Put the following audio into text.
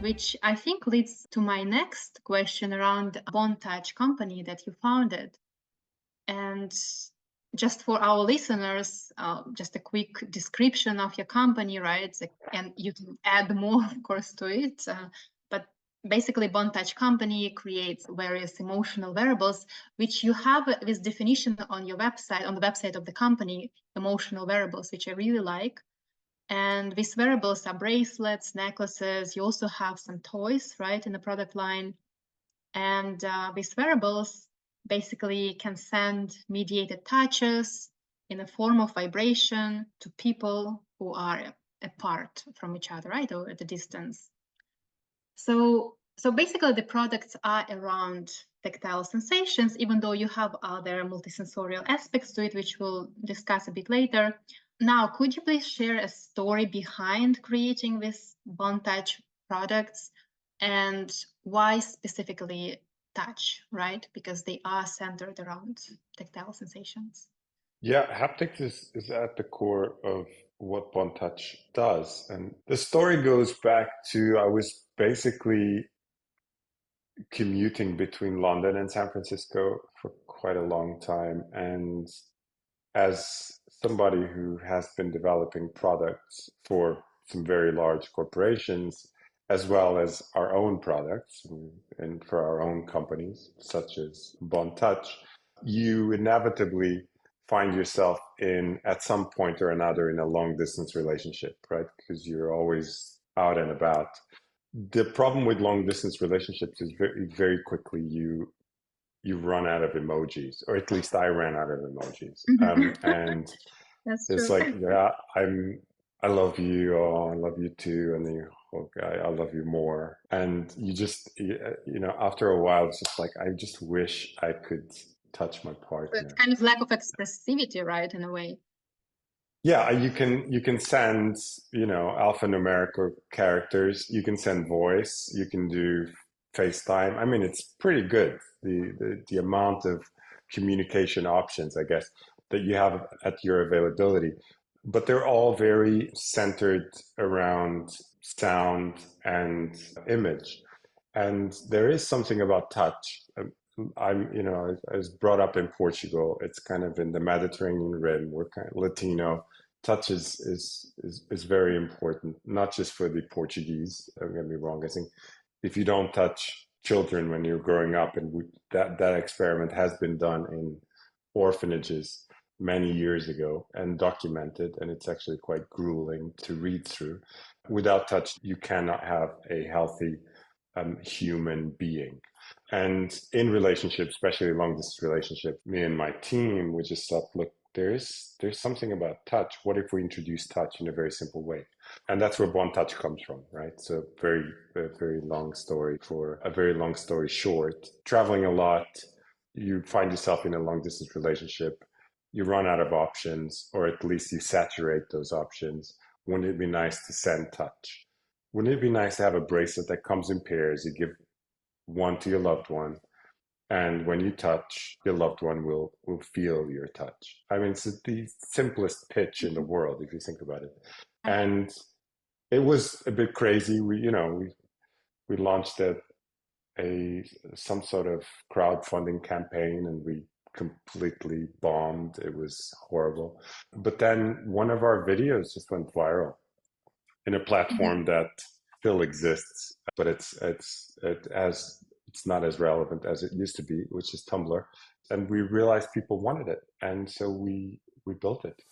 which I think leads to my next question around BondTouch company that you founded. And just for our listeners, just a quick description of your company, right? And you can add more, of course, to it. But basically, BondTouch company creates various emotional wearables, which you have this definition on your website, on the website of the company, emotional wearables, which I really like. And these wearables are bracelets, necklaces. You also have some toys, right, in the product line. And these wearables basically can send mediated touches in a form of vibration to people who are apart from each other, right, or at a distance. So basically the products are around tactile sensations, even though you have other multisensorial aspects to it, which we'll discuss a bit later. Now, could you please share a story behind creating these BondTouch products and why specifically touch, right? Because they are centered around tactile sensations. Yeah, haptics is at the core of what BondTouch does. And the story goes back to I was basically commuting between London and San Francisco for quite a long time. And as somebody who has been developing products for some very large corporations, as well as our own products and for our own companies, such as BondTouch, you inevitably find yourself at some point or another in a long distance relationship, right? Because you're always out and about. The problem with long distance relationships is very quickly you run out of emojis, or at least I ran out of emojis. And That's it's true. like, yeah, I love you, oh, I love you too, and then you, okay, I love you more. And you just, after a while, it's just like, I just wish I could touch my partner. It's kind of lack of expressivity, right, in a way. Yeah, you can send, alphanumeric characters. You can send voice. You can do FaceTime. I mean, it's pretty good. The amount of communication options, I guess, that you have at your availability. But they're all very centered around sound and image. And there is something about touch. I was brought up in Portugal. It's kind of in the Mediterranean rim. We're kind of Latino. Touch is very important, not just for the Portuguese. Don't get me wrong. I think if you don't touch children when you're growing up, and that experiment has been done in orphanages many years ago and documented, and it's actually quite grueling to read through. Without touch, you cannot have a healthy human being. And in relationships, especially long distance relationship, me and my team, we just thought, look, there's something about touch. What if we introduce touch in a very simple way? And that's where BondTouch comes from, right? So very long story for a very long story short. Traveling a lot, you find yourself in a long distance relationship, you run out of options, or at least you saturate those options. Wouldn't it be nice to send touch? Wouldn't it be nice to have a bracelet that comes in pairs? You give one to your loved one, and when you touch, your loved one will feel your touch. I mean, it's the simplest pitch in the world if you think about it. And it was a bit crazy. We launched some sort of crowdfunding campaign, and we completely bombed. It was horrible. But then one of our videos just went viral in a platform that still exists, but it's not as relevant as it used to be, which is Tumblr. And we realized people wanted it, and so we built it.